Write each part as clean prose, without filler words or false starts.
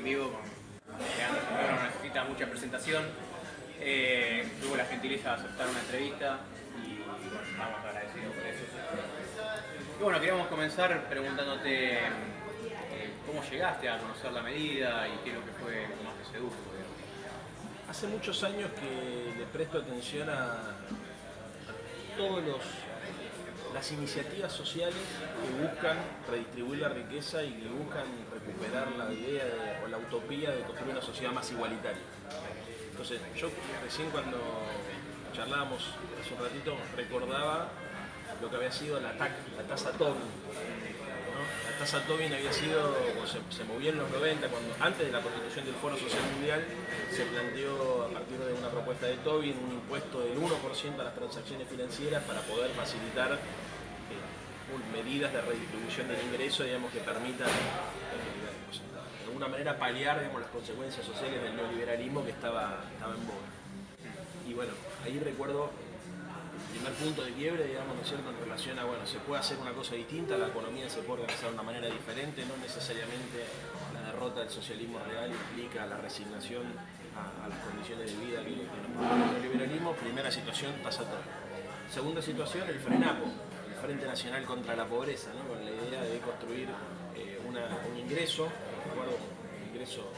vivo, llegando sin no necesita mucha presentación. Tuvo la gentileza de aceptar una entrevista y bueno, estamos agradecidos por eso. Y bueno, queríamos comenzar preguntándote cómo llegaste a conocer la medida y qué es lo que fue lo que más te sedujo. Hace muchos años que le presto atención a todas las iniciativas sociales que buscan redistribuir la riqueza y que buscan recuperar la idea o la utopía de construir una sociedad más igualitaria. Entonces, yo recién cuando charlábamos hace un ratito recordaba lo que había sido la tasa Tobin. La tasa Tobin había sido, se movió en los 90, antes de la constitución del Foro Social Mundial, se planteó a partir de una propuesta de Tobin un impuesto del 1% a las transacciones financieras para poder facilitar medidas de redistribución del ingreso, digamos, que permitan de alguna manera paliar, digamos, las consecuencias sociales del neoliberalismo que estaba en boga. Y bueno, ahí recuerdo el primer punto de quiebre, digamos, ¿no es cierto?, en relación a, bueno, se puede hacer una cosa distinta, la economía se puede organizar de una manera diferente, no necesariamente la derrota del socialismo real implica la resignación a las condiciones de vida que nos propone el neoliberalismo. Primera situación, tasa Tobin. Segunda situación, el FRENAPO, el Frente Nacional contra la Pobreza, ¿no?, con la idea de construir un ingreso, recuerdo, un ingreso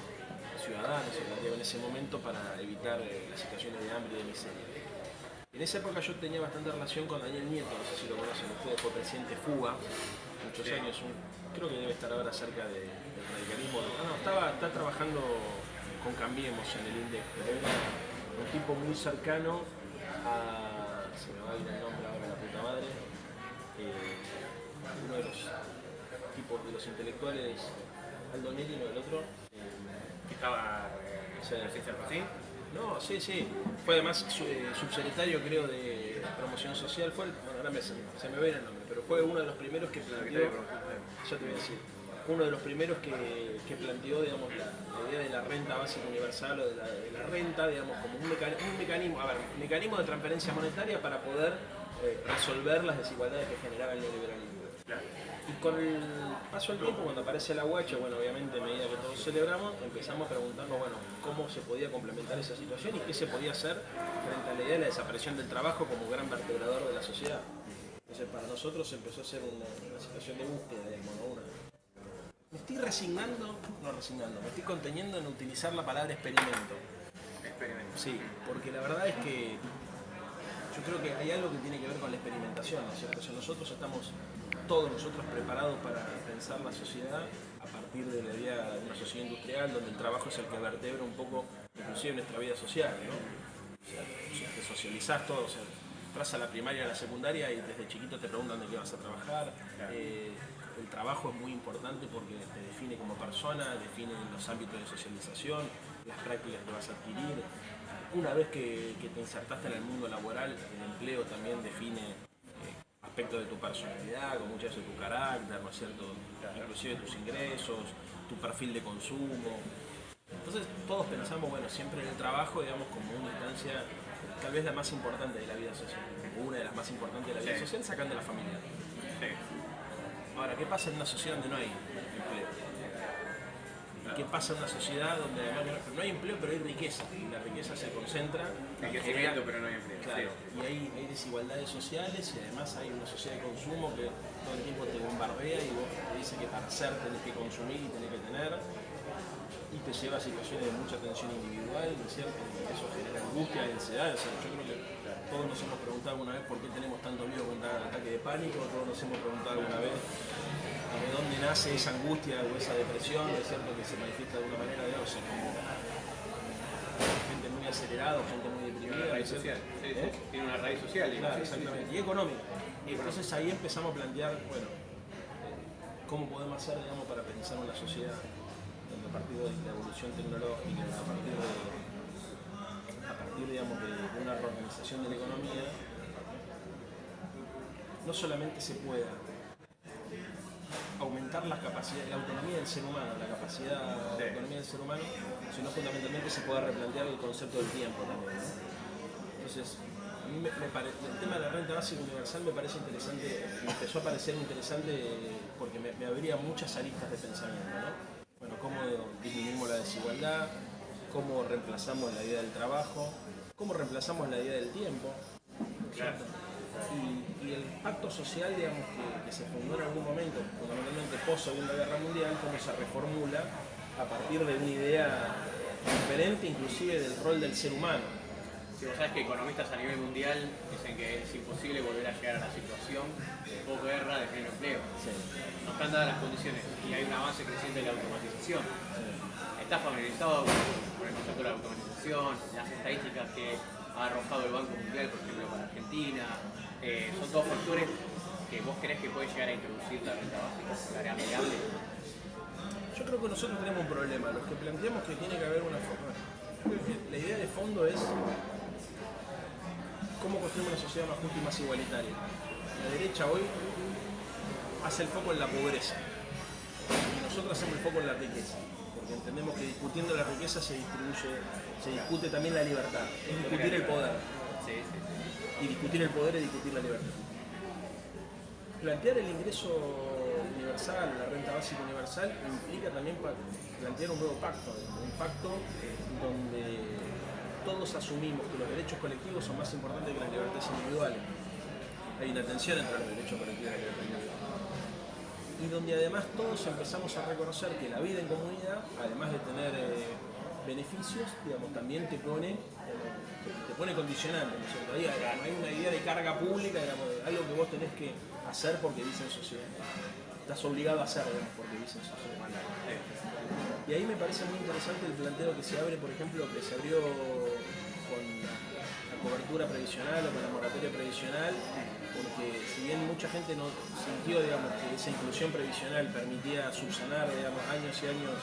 ciudadano se planteaba en ese momento para evitar las situaciones de hambre y de miseria. En esa época yo tenía bastante relación con Daniel Nieto, no sé si lo conocen ustedes, fue presidente FUBA, muchos años, creo que debe estar ahora cerca del radicalismo. Está trabajando con Cambiemos en el INDEC, pero era un tipo muy cercano a, se me va a ir el nombre ahora, la puta madre, uno de los tipos de los intelectuales, Aldo Neri, no el otro, que estaba así. No, sí, fue además subsecretario, creo, de promoción social, bueno, ahora se me ve el nombre, pero fue uno de los primeros que planteó, ya te voy a decir, uno de los primeros que planteó, digamos, la idea de la renta básica universal o de la renta, digamos, como un mecanismo de transferencia monetaria para poder resolver las desigualdades que generaba el neoliberalismo. Claro. Y con el paso del tiempo, cuando aparece la huacha, bueno, obviamente a medida que todos celebramos, empezamos a preguntarnos, bueno, cómo se podía complementar esa situación y qué se podía hacer frente a la idea de la desaparición del trabajo como gran vertebrador de la sociedad. Entonces, para nosotros empezó a ser una situación de búsqueda, digamos, ¿no? Me estoy me estoy conteniendo en utilizar la palabra experimento. Sí, porque la verdad es que yo creo que hay algo que tiene que ver con la experimentación, ¿no es cierto? O sea, todos nosotros preparados para pensar la sociedad a partir de la idea de una sociedad industrial donde el trabajo es el que vertebra un poco inclusive nuestra vida social, ¿no? O sea, te socializás todo, o sea, entras a la primaria, a la secundaria y desde chiquito te preguntan de qué vas a trabajar. El trabajo es muy importante porque te define como persona, define los ámbitos de socialización, las prácticas que vas a adquirir. Una vez que te insertaste en el mundo laboral, el empleo también define aspectos de tu personalidad, con muchas de tu carácter, ¿no es cierto?, inclusive tus ingresos, tu perfil de consumo. Entonces todos pensamos, bueno, siempre en el trabajo, digamos, como una instancia tal vez la más importante de la vida social, o una de las más importantes de la vida social, sacando a la familia. Ahora, ¿qué pasa en una sociedad donde no hay empleo? ¿Y qué pasa en una sociedad donde además no hay empleo, pero hay riqueza? Y la riqueza se concentra en crecimiento, pero no hay empleo. Claro, y hay desigualdades sociales y además hay una sociedad de consumo que todo el tiempo te bombardea y vos te dice que para hacer tenés que consumir y tenés que tener, y te lleva a situaciones de mucha tensión individual, ¿no es cierto? Y eso genera angustia y ansiedad. O sea, yo creo que todos nos hemos preguntado alguna vez por qué tenemos tanto miedo contra el ataque de pánico, todos nos hemos preguntado alguna vez de dónde nace esa angustia o esa depresión, ¿no es cierto?, que se manifiesta de una manera de ocio, como gente muy acelerada, gente muy deprimida. Tiene una raíz social, tiene una raíz social. Claro, exactamente, y económica. Y entonces ahí empezamos a plantear, bueno, cómo podemos hacer, digamos, para pensar una sociedad donde a partir de la evolución tecnológica, a partir digamos, de una reorganización de la economía, no solamente se pueda aumentar las capacidades, la autonomía del ser humano, la capacidad de autonomía del ser humano, sino fundamentalmente se pueda replantear el concepto del tiempo también, ¿no? Entonces, a mí el tema de la renta básica universal me parece interesante, me empezó a parecer interesante porque me abría muchas aristas de pensamiento, ¿no? Bueno, cómo disminuimos la desigualdad, cómo reemplazamos la idea del trabajo, cómo reemplazamos la idea del tiempo. Claro. Y el pacto social, digamos, que se fundó en algún momento, fundamentalmente post Segunda Guerra Mundial, cómo se reformula a partir de una idea diferente inclusive del rol del ser humano. Si vos sabés que economistas a nivel mundial dicen que es imposible volver a llegar a la situación de posguerra de pleno empleo. Sí. No están dadas las condiciones y hay un avance creciente de la automatización. Sí. ¿Estás familiarizado con el concepto de la automatización, las estadísticas que ha arrojado el Banco Mundial, por ejemplo, para Argentina? Son todos factores que vos creés que puede llegar a introducir la renta básica, la área amigable. Yo creo que nosotros tenemos un problema, los que planteamos que tiene que haber una forma. La idea de fondo es cómo construimos una sociedad más justa y más igualitaria. La derecha hoy hace el foco en la pobreza y nosotros hacemos el foco en la riqueza, porque entendemos que discutiendo la riqueza se discute también la libertad, es discutir el poder. Sí, sí. Y discutir el poder es discutir la libertad. Plantear el ingreso universal, la renta básica universal, implica también plantear un nuevo pacto, un pacto donde todos asumimos que los derechos colectivos son más importantes que las libertades individuales. Hay una tensión entre los derechos colectivos y las libertades individuales. Y donde además todos empezamos a reconocer que la vida en comunidad, además de tener beneficios, digamos, también te pone condicionante, ¿no es cierto? Hay una idea de carga pública, digamos, de algo que vos tenés que hacer porque vivís en sociedad. Estás obligado a hacer, digamos, porque vivís en sociedad. Y ahí me parece muy interesante el planteo que se abre, por ejemplo, que se abrió con la cobertura previsional o con la moratoria previsional, porque si bien mucha gente no sintió, digamos, que esa inclusión previsional permitía subsanar, digamos, años y años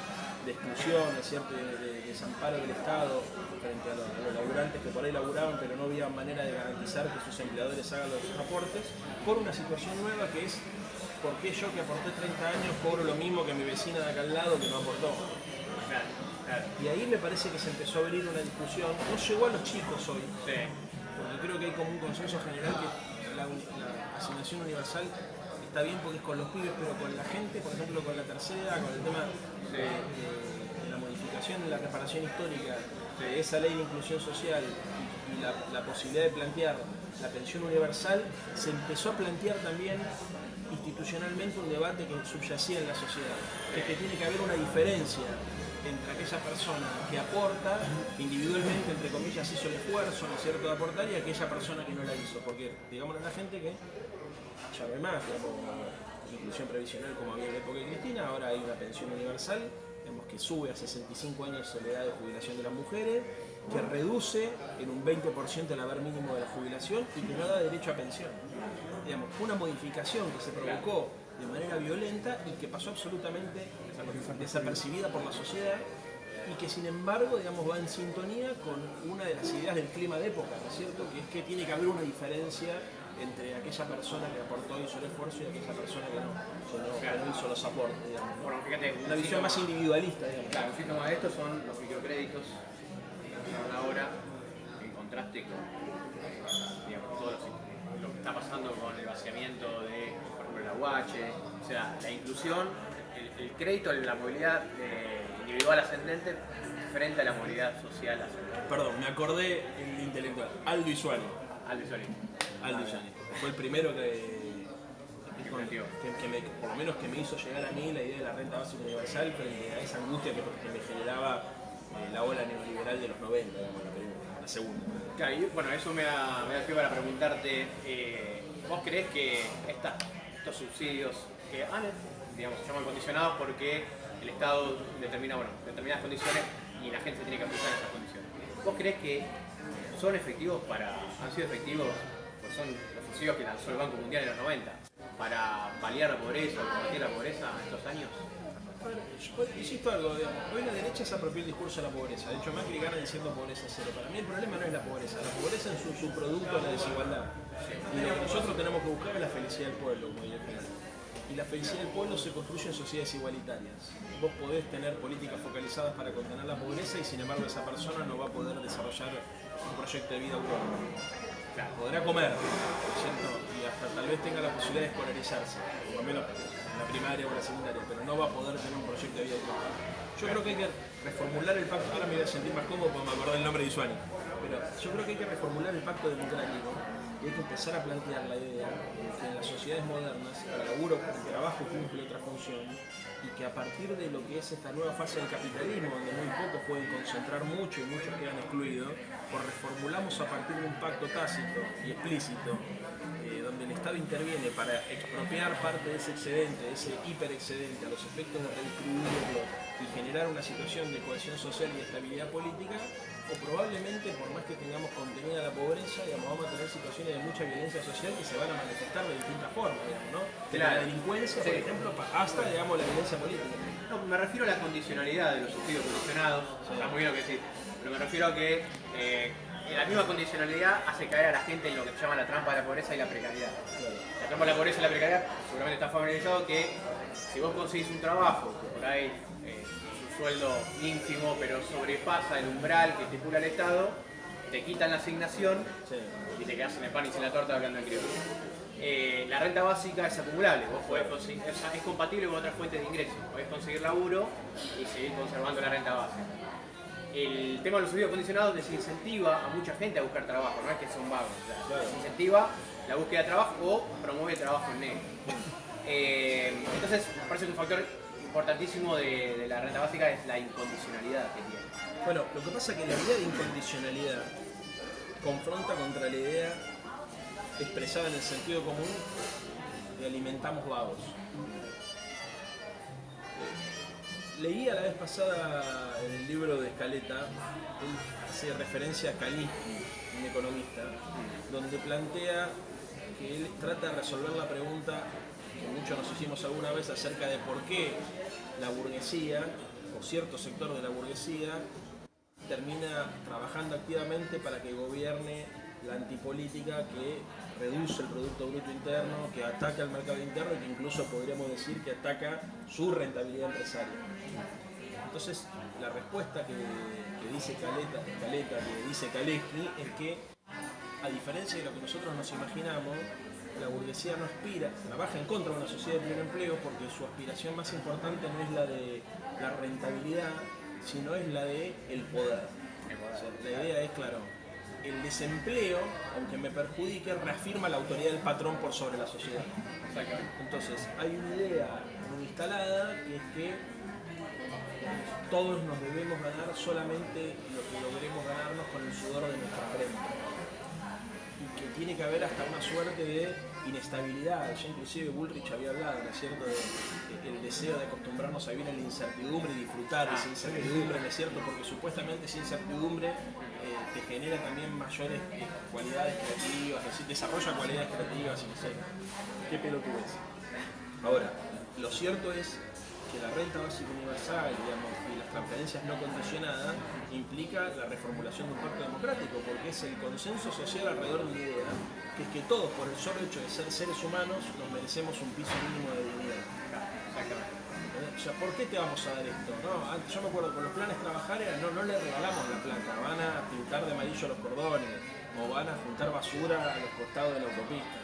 de exclusión, ¿cierto? De desamparo del Estado frente a los laburantes que por ahí laburaban pero no había manera de garantizar que sus empleadores hagan los aportes, por una situación nueva que es ¿por qué yo que aporté 30 años cobro lo mismo que mi vecina de acá al lado que no aportó? Claro, claro. Y ahí me parece que se empezó a abrir una discusión, no llegó a los chicos hoy, Sí. porque creo que hay como un consenso general que la asignación universal está bien porque es con los pibes, pero con la gente, por ejemplo con la tercera, con el tema de la modificación de la reparación histórica, de esa ley de inclusión social y la posibilidad de plantear la pensión universal, se empezó a plantear también institucionalmente un debate que subyacía en la sociedad, que es que tiene que haber una diferencia entre aquella persona que aporta individualmente, entre comillas, hizo el esfuerzo, ¿no es cierto?, de aportar, y aquella persona que no la hizo, porque digámosle a la gente que ya no hay más, digamos, inclusión previsional como había en la época de Cristina, ahora hay una pensión universal, digamos, que sube a 65 años la edad de jubilación de las mujeres, que reduce en un 20% el haber mínimo de la jubilación y que no da derecho a pensión. Digamos, fue una modificación que se provocó de manera violenta y que pasó absolutamente desapercibida por la sociedad y que sin embargo, digamos, va en sintonía con una de las ideas del clima de época, ¿no es cierto?, que es que tiene que haber una diferencia entre aquella persona que aportó y hizo el esfuerzo y aquella persona que no hizo los aportes, digamos, ¿no? Bueno, fíjate, Una visión más individualista, digamos. Claro, un síntoma de esto son los microcréditos que usaron ahora en contraste con digamos, todo lo que está pasando con el vaciamiento de, por ejemplo, la UH, o sea, la inclusión, el crédito en la movilidad individual ascendente frente a la movilidad social ascendente. Perdón, me acordé el intelectual, Aldo Isuani. Aldo Isuani. Fue el primero que Por lo menos que me hizo llegar a mí la idea de la renta básica universal frente a esa angustia que me generaba la ola neoliberal de los 90, digamos, la segunda. Claro, y bueno, eso me da pie para preguntarte, ¿vos creés que estos subsidios que digamos, se llaman condicionados porque el Estado determina determinadas condiciones y la gente se tiene que ajustar a esas condiciones? ¿Vos creés que han sido efectivos, pues son los subsidios que lanzó el Banco Mundial en los 90, para paliar la pobreza o combatir la pobreza en estos años? Yo insisto algo, digamos, hoy la derecha se apropió el discurso de la pobreza. De hecho, Macri gana diciendo pobreza cero. Para mí el problema no es la pobreza es su subproducto de la desigualdad. Y lo que nosotros tenemos que buscar es la felicidad del pueblo, como diría el general. Y la felicidad del pueblo se construye en sociedades igualitarias. Vos podés tener políticas focalizadas para contener la pobreza y sin embargo esa persona no va a poder desarrollar un proyecto de vida autónomo. Podrá comer, ¿cierto? Y hasta tal vez tenga la posibilidad de escolarizarse, por lo menos en la primaria o en la secundaria, pero no va a poder tener un proyecto de vida propio. Yo creo que hay que reformular el pacto, ahora me voy a sentir más cómodo porque me acordé el nombre de Isuani, pero yo creo que hay que reformular el pacto democrático y hay que empezar a plantear la idea de que en las sociedades modernas el trabajo cumple otra función y que a partir de lo que es esta nueva fase del capitalismo, donde muy pocos pueden concentrar mucho y muchos quedan excluidos, pues reformulamos a partir de un pacto tácito y explícito, donde el Estado interviene para expropiar parte de ese excedente, de ese hiperexcedente, a los efectos de redistribuirlo y generar una situación de cohesión social y estabilidad política, o probablemente, por más que tengamos contenida la pobreza, digamos, vamos a tener situaciones de mucha violencia social que se van a manifestar de distintas formas, digamos, ¿no? De la delincuencia, por ejemplo, hasta, digamos, la violencia política. No, me refiero a la condicionalidad de los subsidios condicionados, está muy bien lo que decís, pero me refiero a que la misma condicionalidad hace caer a la gente en lo que se llama la trampa de la pobreza y la precariedad. Claro. La trampa de la pobreza y la precariedad, seguramente está familiarizado que si vos conseguís un trabajo, que por ahí un sueldo ínfimo, pero sobrepasa el umbral que estipula el Estado, te quitan la asignación y te quedás sin el pan y sin la torta hablando en criollo. La renta básica es acumulable, vos podés conseguir, es compatible con otras fuentes de ingresos, podés conseguir laburo y seguir conservando la renta básica. El tema de los subsidios condicionados desincentiva a mucha gente a buscar trabajo, no es que son vagos, o sea, desincentiva la búsqueda de trabajo o promueve el trabajo en negro. Entonces, me parece que un factor importantísimo de la renta básica es la incondicionalidad que tiene. Bueno, lo que pasa es que la idea de incondicionalidad confronta contra la idea expresada en el sentido común de alimentamos vagos. Leía la vez pasada en el libro de Scaletta, él hace referencia a Kalinsky, un economista, donde plantea que él trata de resolver la pregunta que muchos nos hicimos alguna vez acerca de por qué la burguesía, o cierto sector de la burguesía, termina trabajando activamente para que gobierne la antipolítica que reduce el Producto Bruto Interno, que ataca el mercado interno y que incluso podríamos decir que ataca su rentabilidad empresaria. Entonces, la respuesta que dice Scaletta, que dice Kalecki, es que, a diferencia de lo que nosotros nos imaginamos, la burguesía no aspira, trabaja en contra de una sociedad de pleno empleo porque su aspiración más importante no es la de la rentabilidad, sino es la de el poder. O sea, la idea es, claro, el desempleo, aunque me perjudique, reafirma la autoridad del patrón por sobre la sociedad. Entonces, hay una idea instalada que es que todos nos debemos ganar solamente lo que logremos ganarnos con el sudor de nuestra frente. Y que tiene que haber hasta una suerte de inestabilidad. Ya inclusive Bullrich había hablado, ¿no es cierto?, el deseo de acostumbrarnos a vivir en la incertidumbre y disfrutar de esa incertidumbre, ¿no es cierto?, porque supuestamente esa incertidumbre te genera también mayores cualidades creativas, es decir, desarrolla cualidades creativas y no sé, qué pelotudez. Ahora, lo cierto es que la renta básica universal, digamos, y las transferencias no condicionadas implica la reformulación de un pacto democrático, porque es el consenso social alrededor de una idea, que es que todos, por el solo hecho de ser seres humanos, nos merecemos un piso mínimo de dignidad. Exactamente. O sea, ¿por qué te vamos a dar esto? ¿No? Antes, yo me acuerdo, con los planes trabajar no le regalamos la plata, van a pintar de amarillo los cordones, o van a juntar basura a los costados de la autopista.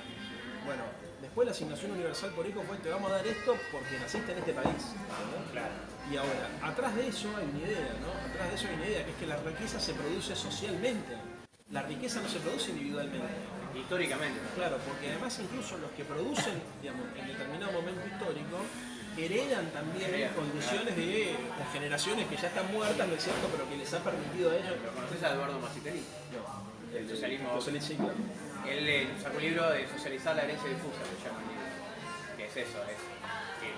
Bueno, después la asignación universal por hijo fue: te vamos a dar esto porque naciste en este país, ¿no? Claro. Y ahora, atrás de eso hay una idea, ¿no? Atrás de eso hay una idea, que es que la riqueza se produce socialmente. La riqueza no se produce individualmente. Históricamente. Claro, porque además incluso los que producen, digamos, en determinado momento histórico, heredan también condiciones de generaciones que ya están muertas, ¿no es cierto?, pero que les ha permitido a ellos. ¿Lo conoces a Eduardo Mazzitelli? No, el socialismo. Sí, claro. Él sacó un libro de socializar la herencia difusa, que se llama el libro. Que es eso, es que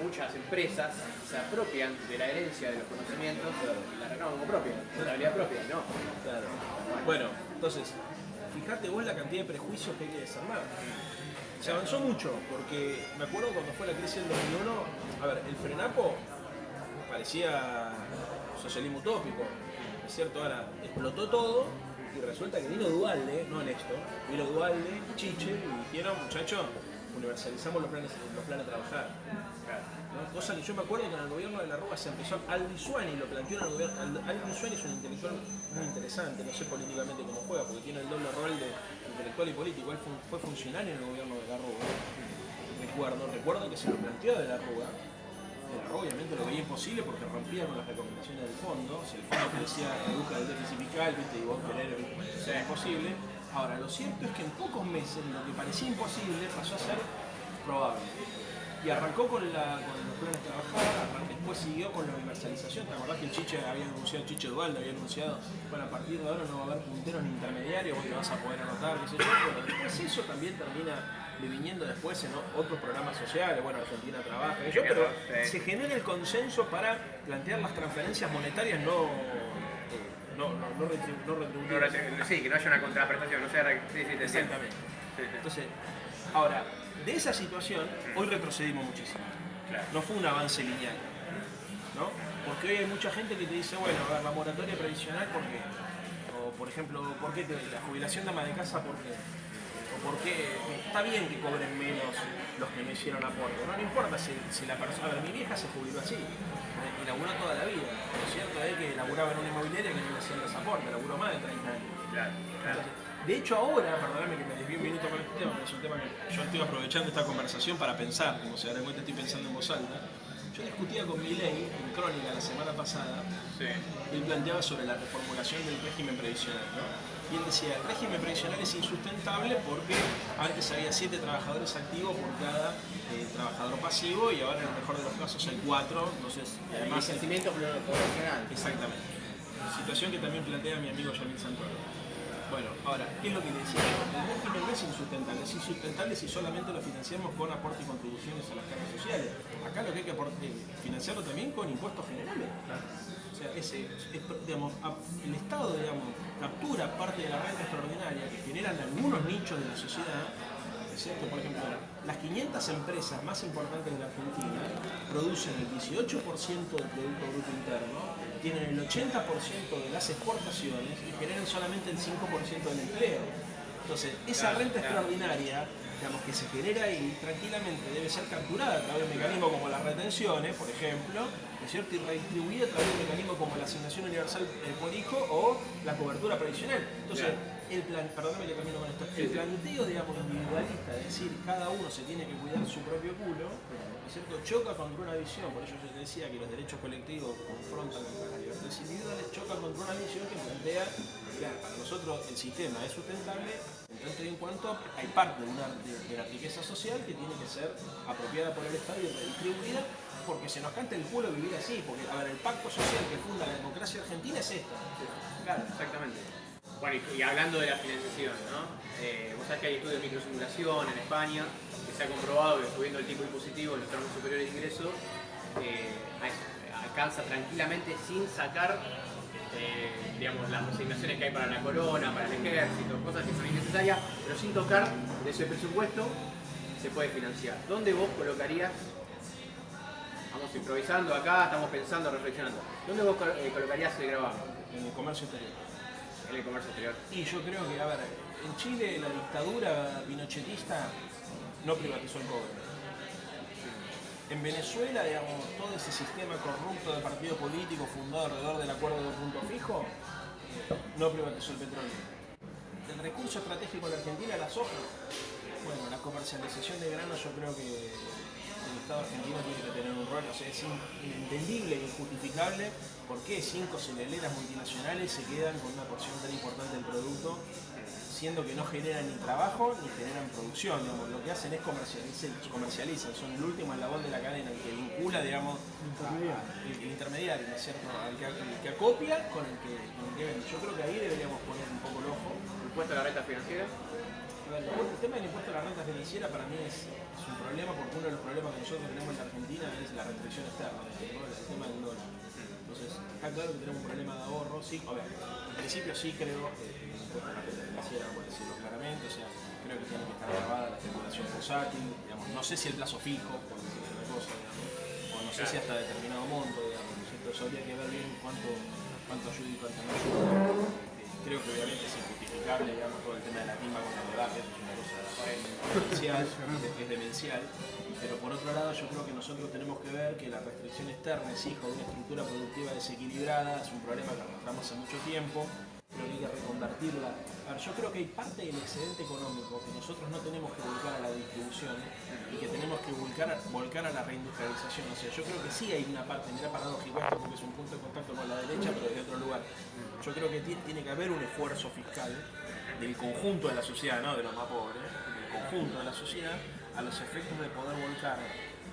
muchas empresas se apropian de la herencia de los conocimientos y la reclaman como propia, responsabilidad propia, ¿no? Claro. Bueno, entonces, fíjate vos la cantidad de prejuicios que hay que desarmar. Se avanzó mucho, porque me acuerdo cuando fue la crisis del 2001, a ver, el Frenapo parecía socialismo utópico, ¿no es cierto? Ahora explotó todo y resulta que vino Duhalde, no Néstor, vino Duhalde y Chiche y dijeron: muchachos, universalizamos los planes de trabajar. ¿No? Cosa que yo me acuerdo que en el gobierno de la Rúa se empezó, Aldo Isuani lo planteó en el gobierno. Aldo Isuani es un intelectual muy interesante, no sé políticamente cómo juega, porque tiene el doble rol de intelectual y político. Él fue funcionario en el gobierno de la Rúa. recuerdo que se lo planteó de la Rúa obviamente lo veía imposible porque rompía con las recomendaciones del fondo. Si el fondo te decía reduja el déficit fiscal, ¿viste? Y vos querés, eso era imposible. Ahora, lo cierto es que en pocos meses lo que parecía imposible pasó a ser probable. Y arrancó con los planes de trabajar, después siguió con la universalización. ¿Te acordás que el Chiche había anunciado, Chiche Dualde había anunciado, bueno, a partir de ahora no va a haber punteros ni intermediarios, vos te vas a poder anotar, qué sé yo, pero después eso también termina viniendo después en otros programas sociales, bueno, Argentina trabaja, pero se genera el consenso para plantear las transferencias monetarias no retributivas. Sí, que no haya una contraprestación, no sea... Sí, exactamente. Sí. Entonces, ahora, de esa situación, hoy retrocedimos muchísimo. Claro. No fue un avance lineal, ¿no? Porque hoy hay mucha gente que te dice, bueno, a ver, la moratoria previsional, ¿por qué? O, por ejemplo, ¿por qué la jubilación de ama de casa, por qué? O por qué está bien que cobren menos los que no hicieron aporte. No importa si la persona... A ver, mi vieja se jubiló así, y laburó toda la vida. Lo cierto es que laburaba en una inmobiliaria que no le hacían los aportes, laburó más de 30 años. Claro. Entonces, de hecho ahora, perdóname que me desvío un minuto con este tema, porque es un tema que yo estoy aprovechando esta conversación para pensar, como se darán cuenta estoy pensando en voz alta. Yo discutía con Milei en Crónica la semana pasada, él planteaba sobre la reformulación del régimen previsional, ¿no? Y él decía, el régimen previsional es insustentable porque antes había 7 trabajadores activos por cada trabajador pasivo y ahora en el mejor de los casos hay 4, entonces además el crecimiento poblacional. Exactamente. Situación que también plantea mi amigo Yamil Santoro. Bueno, ahora, ¿qué es lo que le decía? El régimen no es insustentable, es insustentable si solamente lo financiamos con aportes y contribuciones a las cajas sociales. Acá lo que hay que financiarlo también con impuestos generales. O sea, digamos, el Estado, digamos, captura parte de la renta extraordinaria que generan algunos nichos de la sociedad. Es cierto, por ejemplo, las 500 empresas más importantes de la Argentina producen el 18% del Producto Bruto Interno, tienen el 80% de las exportaciones y generan solamente el 5% del empleo. Entonces, esa renta extraordinaria, digamos, que se genera ahí, tranquilamente debe ser capturada a través de mecanismos como las retenciones, por ejemplo, ¿no es cierto? Y redistribuida a través de mecanismos como la asignación universal por hijo o la cobertura previsional. Entonces, el planteo, digamos, individualista, es decir, cada uno se tiene que cuidar su propio culo, ¿no es cierto? Choca contra una visión, por eso yo te decía que los derechos colectivos confrontan contra las libertades individuales, choca contra una visión que plantea, claro, para nosotros el sistema es sustentable en tanto y en cuanto hay parte de la riqueza social que tiene que ser apropiada por el Estado y redistribuida, porque se nos canta el culo vivir así, porque, a ver, el pacto social que funda la democracia argentina es esta. Claro, exactamente. Bueno, y hablando de la financiación, ¿no? Vos sabés que hay estudios de microsimulación en España, que se ha comprobado que subiendo el tipo impositivo en los tramos superiores de ingreso, alcanza tranquilamente sin sacar digamos, las asignaciones que hay para la corona, para el ejército, cosas que son innecesarias, pero sin tocar de ese presupuesto se puede financiar. ¿Dónde vos colocarías? Vamos improvisando acá, estamos pensando, reflexionando. ¿Dónde vos colocarías el gravamen? En el comercio exterior. En el comercio exterior. Y yo creo que, a ver, en Chile la dictadura pinochetista no privatizó el cobre. En Venezuela, digamos, todo ese sistema corrupto de partido político fundado alrededor del acuerdo de punto fijo, no privatizó el petróleo. El recurso estratégico de la Argentina, la soja. Bueno, la comercialización de granos yo creo que el Estado argentino tiene que tener un rol, o sea, es inentendible e injustificable por qué 5 cerealeras multinacionales se quedan con una porción tan importante del producto, siendo que no generan ni trabajo ni generan producción, digamos, lo que hacen es comercializan, son el último eslabón de la cadena, el que vincula, digamos, el intermediario, ¿no es cierto? El que acopia con el que vende. Yo creo que ahí deberíamos poner un poco el ojo. ¿Impuesto a la renta financiera? El tema del impuesto a la renta financiera para mí es un problema, porque uno de los problemas que nosotros tenemos en la Argentina es la restricción externa, ¿no? El tema del dólar. Entonces, está claro que tenemos un problema de ahorro, sí, a ver, en principio sí creo que el impuesto a la renta financiera, vamos a decirlo claramente, o sea, creo que tiene que estar grabada la especulación bursátil, digamos, no sé si el plazo fijo, por decir otra cosa, digamos, o no sé si hasta determinado monto, digamos, ¿no es cierto? Eso habría que ver bien cuánto ayuda y cuánto no ayuda. Creo que obviamente es injustificable, digamos, todo el tema de la timba con el debate, es una cosa demencial, es demencial, pero por otro lado yo creo que nosotros tenemos que ver que la restricción externa es hijo de una estructura productiva desequilibrada, es un problema que arrastramos hace mucho tiempo, creo que hay que reconvertirla. A ver, yo creo que hay parte del excedente económico que nosotros no tenemos que volcar a la distribución y que tenemos que volcar a la reindustrialización. O sea, yo creo que sí hay una parte, mira paradójico esto porque es un punto de contacto con la derecha, pero de otro lugar. Yo creo que tiene que haber un esfuerzo fiscal del conjunto de la sociedad, no de los más pobres, del conjunto de la sociedad, a los efectos de poder volcar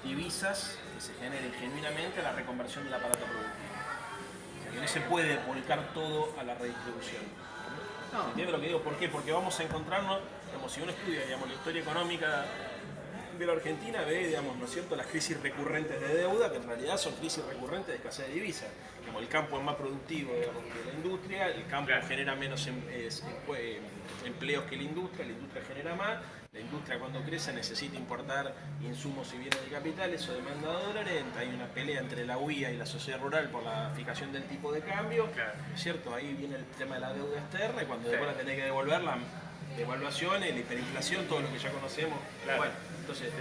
divisas que se generen genuinamente a la reconversión del aparato productivo. O sea, que no se puede volcar todo a la redistribución. No. ¿Entiendes lo que digo? ¿Por qué? Porque vamos a encontrarnos, digamos, si uno estudia, digamos, la historia económica de la Argentina, ve, digamos, ¿no es cierto?, las crisis recurrentes de deuda, que en realidad son crisis recurrentes de escasez de divisas. Como el campo es más productivo, digamos, que la industria, el campo genera menos empleos que la industria genera más, la industria cuando crece necesita importar insumos y bienes de capital, eso demanda dólares, hay una pelea entre la UIA y la sociedad rural por la fijación del tipo de cambio, ¿cierto? Ahí viene el tema de la deuda externa y cuando después la tenés que devolver, la devaluación, la hiperinflación, todo lo que ya conocemos. Bueno, entonces,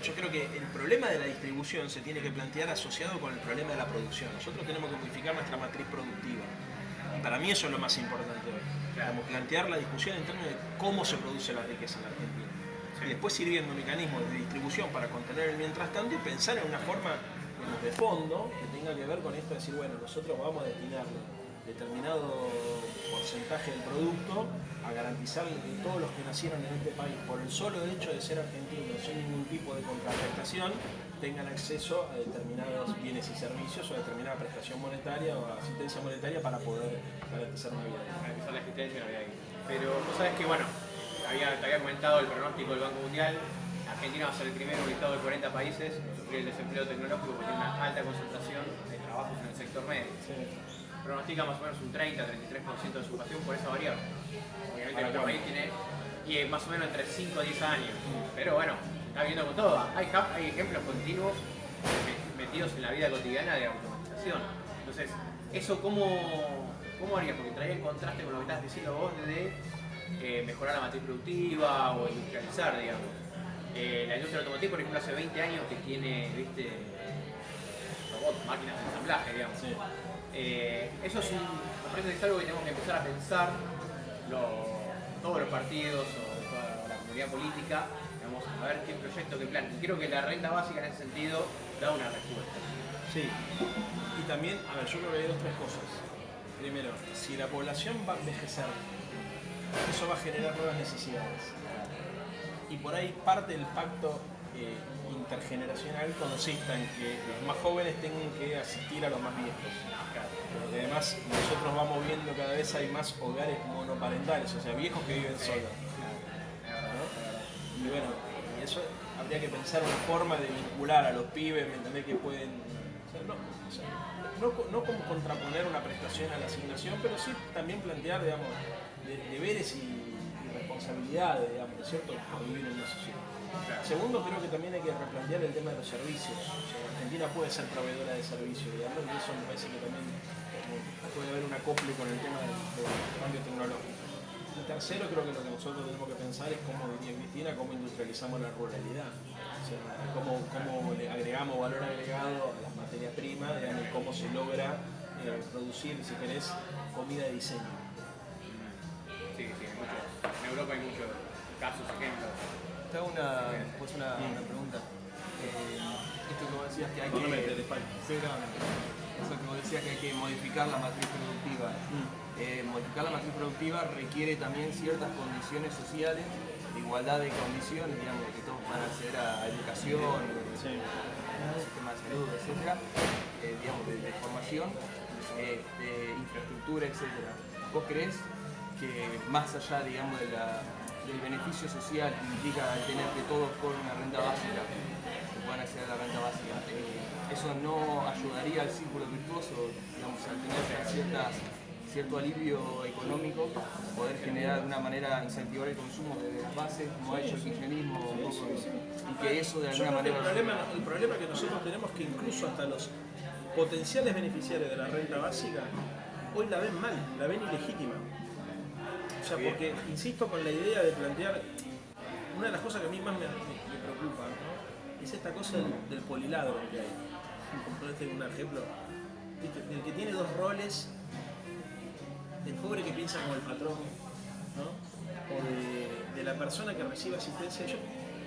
yo creo que el problema de la distribución se tiene que plantear asociado con el problema de la producción. Nosotros tenemos que modificar nuestra matriz productiva. Y para mí eso es lo más importante hoy. Como plantear la discusión en términos de cómo se produce la riqueza en la Argentina. Y después ir viendo mecanismos de distribución para contener el mientras tanto y pensar en una forma, digamos, de fondo que tenga que ver con esto de decir, bueno, nosotros vamos a destinarle determinado porcentaje del producto a garantizar que todos los que nacieron en este país, por el solo hecho de ser argentinos, sin ningún tipo de contraprestación, tengan acceso a determinados bienes y servicios o a determinada prestación monetaria o asistencia monetaria para poder garantizar una vida. Garantizar la existencia de una vida. Pero vos sabés que, bueno, te había comentado el pronóstico del Banco Mundial. Argentina va a ser el primero listado de 40 países en sufrir el desempleo tecnológico porque tiene una alta concentración de trabajos en el sector medio. Pronostica más o menos un 30-33% de ocupación por esa variable. Obviamente nuestro país tiene más o menos entre 5 a 10 años. Pero bueno, está viendo con todo. Hay ejemplos continuos metidos en la vida cotidiana de automatización. Entonces, ¿eso cómo harías? Porque traía en contraste con lo que estás diciendo vos de mejorar la matriz productiva o industrializar, digamos. La industria automotriz, por ejemplo, hace 20 años que tiene, viste, robots, máquinas de ensamblaje, digamos. Sí. Eso me parece que es algo que tenemos que empezar a pensar todos los partidos o toda la comunidad política, digamos, a ver qué proyecto, qué plan. Y creo que la renta básica en ese sentido da una respuesta. Sí, y también, a ver, yo creo que hay tres cosas. Primero, si la población va a envejecer, eso va a generar nuevas necesidades. Y por ahí parte del pacto intergeneracional consiste en que los más jóvenes tengan que asistir a los más viejos. Porque además nosotros vamos viendo cada vez hay más hogares monoparentales, o sea, viejos que viven solos. ¿No? Y bueno, eso habría que pensar una forma de vincular a los pibes, ¿me entendés? Que pueden... no como contraponer una prestación a la asignación, pero sí también plantear, digamos, deberes y responsabilidades, digamos, ¿cierto? Por vivir en una sociedad. Segundo, creo que también hay que replantear el tema de los servicios. O sea, Argentina puede ser proveedora de servicios, digamos, y eso me parece que también puede haber un acople con el tema del cambio tecnológico. Y tercero, creo que lo que nosotros tenemos que pensar es cómo, diría Cristina, cómo industrializamos la ruralidad. O sea, cómo le agregamos valor agregado a las materias primas, digamos, y cómo se logra producir, si querés, comida de diseño. Sí, en Europa hay muchos casos, ejemplos. Te hago una pregunta. Esto que vos decías que hay que... Eso que vos decías que hay que modificar la matriz productiva. Modificar la matriz productiva requiere también ciertas condiciones sociales, de igualdad de condiciones, digamos, de que todos van a acceder a educación, sistema de salud, etcétera, digamos, de formación, infraestructura, etcétera. ¿Vos creés que más allá, digamos, del beneficio social que implica tener que todos cobren una renta básica, que puedan acceder a la renta básica, eso no ayudaría al círculo virtuoso, digamos, al tener cierto alivio económico, poder generar de una manera incentivar el consumo de las bases, como ha hecho el kirchnerismo, y que eso de alguna manera... El problema que nosotros tenemos es que incluso hasta los potenciales beneficiarios de la renta básica hoy la ven mal, la ven ilegítima. O sea, porque insisto con la idea de plantear, una de las cosas que a mí más me preocupa, ¿no? Es esta cosa del poliladro que hay. Por ponerte un ejemplo, ¿viste? El que tiene dos roles del pobre que piensa como el patrón, ¿no? O de la persona que recibe asistencia. Yo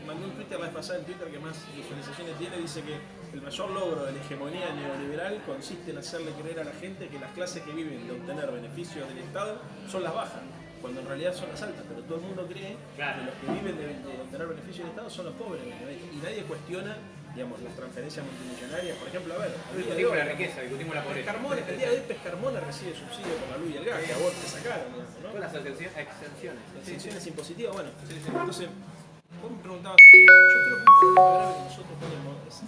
mandé un Twitter la vez pasada, el Twitter que más visualizaciones tiene, dice que el mayor logro de la hegemonía neoliberal consiste en hacerle creer a la gente que las clases que viven de obtener beneficios del Estado son las bajas, cuando en realidad son las altas, pero todo el mundo cree que los que viven de obtener beneficios del Estado son los pobres, y nadie cuestiona, digamos, las transferencias multimillonarias. Por ejemplo, a ver, discutimos la riqueza, discutimos la pobreza. El día de hoy Pescarmona recibe subsidio por la luz y el gas, que a vos te sacaron, digamos, ¿no? Todas las exenciones. Exenciones impositivas, bueno. Entonces, vos me preguntabas, yo creo que un problema grave que nosotros tenemos es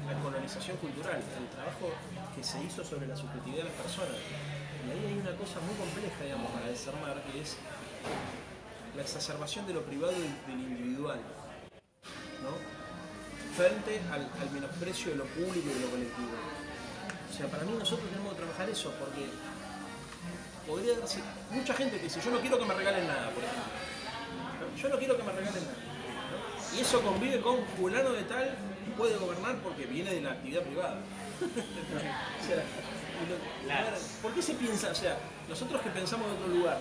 la colonización cultural, el trabajo que se hizo sobre la subjetividad de las personas. Y ahí hay una cosa muy compleja, digamos, para desarmar, que es la exacerbación de lo privado y del individual, ¿no? Frente al menosprecio de lo público y de lo colectivo. O sea, para mí nosotros tenemos que trabajar eso, porque podría darse mucha gente que dice, yo no quiero que me regalen nada, por ejemplo. ¿No? Yo no quiero que me regalen nada. ¿No? Y eso convive con fulano de tal, puede gobernar porque viene de la actividad privada. O sea, ¿por qué se piensa? O sea, nosotros que pensamos en otro lugar,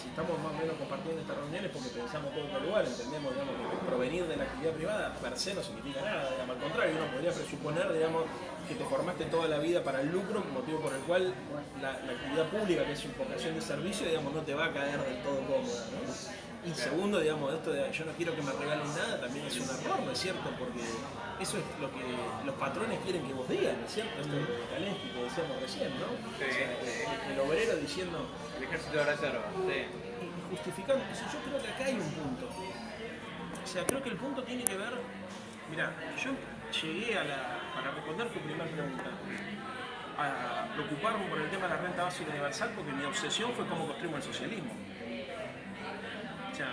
si estamos más o menos compartiendo estas reuniones porque pensamos en otro lugar, entendemos, digamos, que provenir de la actividad privada per se no significa nada, digamos, al contrario, uno podría presuponer, digamos, que te formaste toda la vida para el lucro, motivo por el cual la actividad pública, que es su vocación de servicio, digamos, no te va a caer del todo cómoda, ¿no? Y segundo, digamos, esto de yo no quiero que me regalen nada, también es un error, ¿no es cierto? Porque eso es lo que los patrones quieren que vos digas, ¿no es cierto? Esto de Kalensky que decíamos recién, ¿no? Sí. O sea, el obrero diciendo... El ejército de reserva, sí. Y justificando, entonces yo creo que acá hay un punto. O sea, creo que el punto tiene que ver... Mirá, yo llegué para responder tu primera pregunta, a preocuparme por el tema de la renta básica universal porque mi obsesión fue cómo construimos el socialismo. O sea,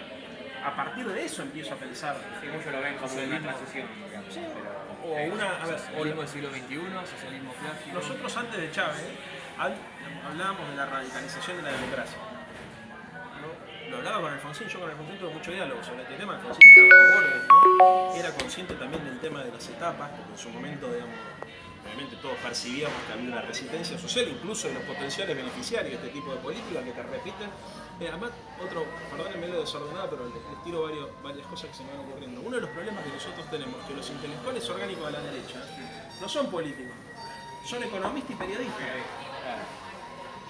a partir de eso empiezo a pensar. Sí, muchos lo ven como una transición, digamos. Sí. Pero, O una, a ver, Socialismo del siglo XXI, socialismo clásico. nosotros antes de Chávez hablábamos de la radicalización de la democracia. ¿No? Lo hablaba con Alfonsín, yo con Alfonsín tuve mucho diálogo sobre este tema. Alfonsín estaba a favor, ¿no? Era consciente también del tema de las etapas, porque en su momento, digamos, obviamente todos percibíamos que había una resistencia social, incluso de los potenciales beneficiarios de este tipo de políticas que te repiten. Además, perdónenme lo desordenado, pero les tiro varias cosas que se me van ocurriendo. Uno de los problemas que nosotros tenemos es que los intelectuales orgánicos de la derecha no son políticos, son economistas y periodistas.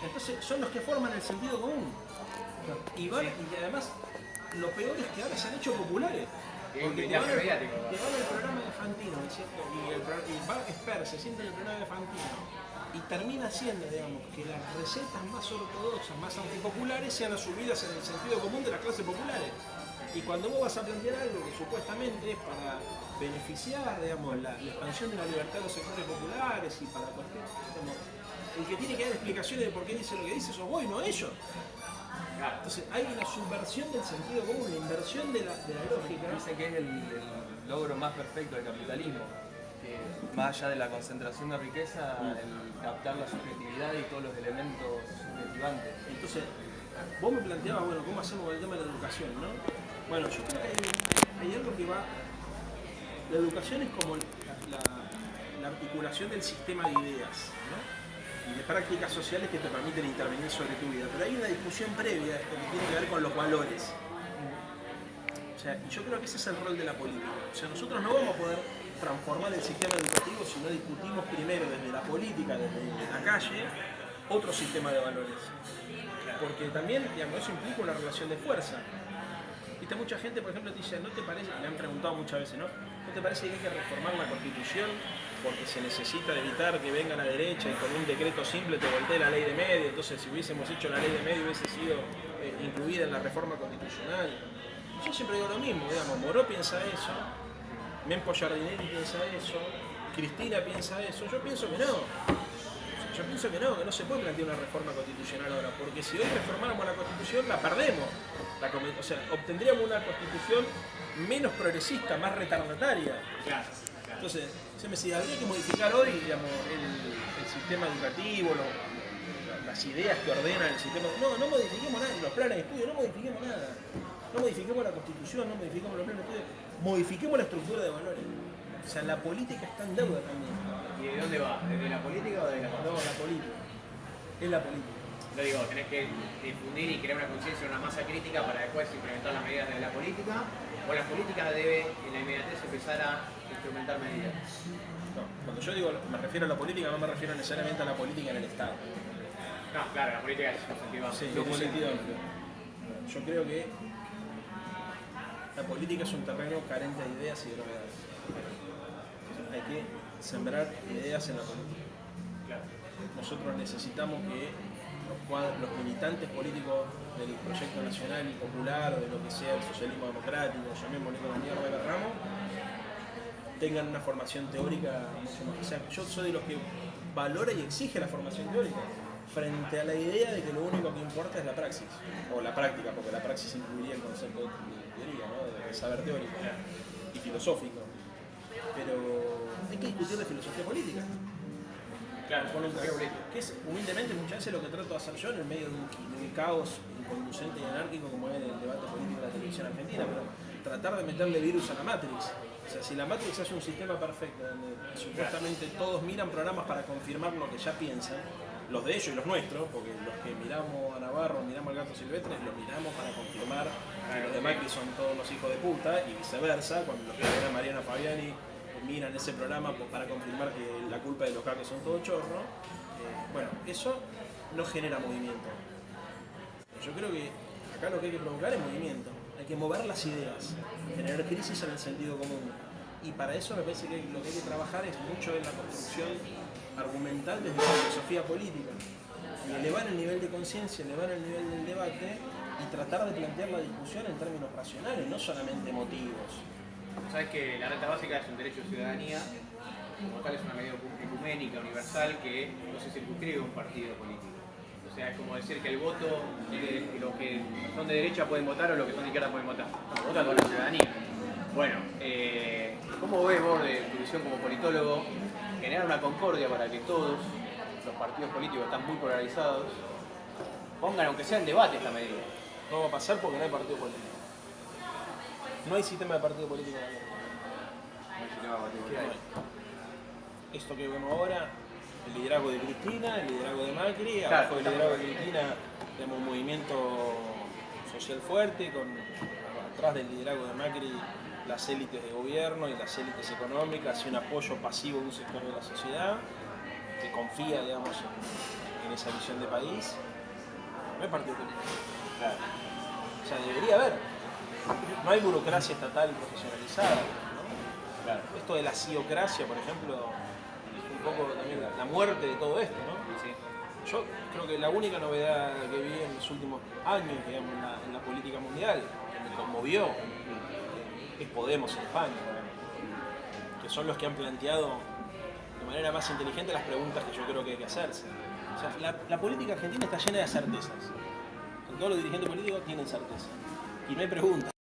Entonces son los que forman el sentido común. Y además, lo peor es que ahora se han hecho populares. Porque te van al programa de Fantino, ¿no es cierto? Y va Esper, se siente en el programa de Fantino y termina siendo, digamos, que las recetas más ortodoxas, más antipopulares sean asumidas en el sentido común de las clases populares. Y cuando vos vas a plantear algo que supuestamente es para beneficiar, digamos, la expansión de la libertad de los sectores populares y para cualquier, digamos, el que tiene que dar explicaciones de por qué dice lo que dice sos vos y no ellos. Entonces hay una subversión del sentido común, una inversión de la lógica. Dicen que es el logro más perfecto del capitalismo, que más allá de la concentración de riqueza, el captar la subjetividad y todos los elementos subjetivantes. Entonces, vos me planteabas, bueno, ¿cómo hacemos con el tema de la educación, no? Bueno, yo creo que hay algo que va... La educación es como la articulación del sistema de ideas, ¿no? Y de prácticas sociales que te permiten intervenir sobre tu vida. Pero hay una discusión previa que tiene que ver con los valores. O sea, y yo creo que ese es el rol de la política. O sea, nosotros no vamos a poder transformar el sistema educativo si no discutimos primero desde la política, desde la calle, otro sistema de valores. Porque también, digamos, eso implica una relación de fuerza. Viste, mucha gente, por ejemplo, te dice, ¿no te parece? Me han preguntado muchas veces, ¿no? ¿No te parece que hay que reformar la Constitución porque se necesita evitar que venga la derecha y con un decreto simple te voltee la ley de medio? Entonces, si hubiésemos hecho la ley de medio hubiese sido incluida en la reforma constitucional. Yo siempre digo lo mismo, digamos, Moró piensa eso, Mempo Giardinelli piensa eso, Cristina piensa eso, yo pienso que no. Yo pienso que no se puede plantear una reforma constitucional ahora, porque si hoy reformáramos la Constitución la perdemos. O sea, obtendríamos una Constitución menos progresista, más retardataria. Entonces, se me decía, habría que modificar hoy, digamos, el sistema educativo, las ideas que ordenan el sistema. No modifiquemos nada, los planes de estudio, no modifiquemos nada. No modifiquemos la Constitución, no modifiquemos los planes de estudio, modifiquemos la estructura de valores. O sea, la política está en deuda también. ¿Y de dónde va? ¿Desde la política o de la No, la política. Es la política. Yo digo, tenés que difundir y crear una conciencia, una masa crítica para después implementar las medidas de la política, o la política debe en la inmediatez empezar a instrumentar medidas. No, cuando yo digo, me refiero a la política, no me refiero necesariamente a la política en el Estado. No, claro, la política es un sentido amplio. Sí, en un sentido amplio. Yo creo que la política es un terreno carente de ideas y de novedades. Hay que sembrar ideas en la política. Claro. Nosotros necesitamos que los militantes políticos del proyecto nacional y popular o de lo que sea el socialismo democrático, llamémosle como mierda que querramos, tengan una formación teórica mucho más. O sea, yo soy de los que valora y exige la formación teórica frente a la idea de que lo único que importa es la praxis, o la práctica, porque la praxis incluiría el concepto de teoría, ¿no? De saber teórico y filosófico. Pero hay que discutir de filosofía política. Claro, que es humildemente muchas veces lo que trato de hacer yo en el medio de un caos inconducente y anárquico como es el debate político de la televisión argentina, pero tratar de meterle virus a la Matrix. O sea, si la Matrix hace un sistema perfecto donde supuestamente todos miran programas para confirmar lo que ya piensan, los de ellos y los nuestros, porque los que miramos a Navarro, miramos al Gato Silvestre, los miramos para confirmar que los de Macri son todos los hijos de puta, y viceversa, cuando los que ven a Mariana Fabiani miran ese programa para confirmar que la culpa de los caques son todos chorros. Bueno, eso no genera movimiento. Yo creo que acá lo que hay que provocar es movimiento. Hay que mover las ideas, generar crisis en el sentido común. Y para eso me parece que lo que hay que trabajar es mucho en la construcción argumental desde la filosofía política. Y elevar el nivel de conciencia, elevar el nivel del debate y tratar de plantear la discusión en términos racionales, no solamente emotivos. Sabes que la renta básica es un derecho de ciudadanía, como tal es una medida ecuménica, universal, que no se circunscribe a un partido político. O sea, es como decir que el voto, los que son de derecha pueden votar o los que son de izquierda pueden votar. No, vota toda la ciudadanía. Bueno, ¿cómo ves vos de tu visión como politólogo generar una concordia para que todos los partidos políticos están muy polarizados pongan, aunque sea en debate, esta medida? No va a pasar porque no hay partido político. No hay sistema de partido político en la Argentina. No hay sistema de partido político. Esto que vemos ahora, el liderazgo de Cristina, el liderazgo de Macri, claro, abajo del liderazgo de Cristina tenemos un movimiento social fuerte, atrás del liderazgo de Macri las élites de gobierno y las élites económicas y un apoyo pasivo de un sector de la sociedad que confía, digamos, en esa visión de país. No hay partido político. Claro. O sea, debería haber. No hay burocracia estatal profesionalizada, ¿no? Claro. Esto de la ciocracia, por ejemplo, es un poco también la muerte de todo esto, ¿no? Sí. Yo creo que la única novedad que vi en los últimos años, digamos, en la política mundial, que me conmovió, es Podemos en España, ¿no? Que son los que han planteado de manera más inteligente las preguntas que yo creo que hay que hacerse. O sea, la política argentina está llena de certezas. Todos los dirigentes políticos tienen certeza. Y no hay preguntas.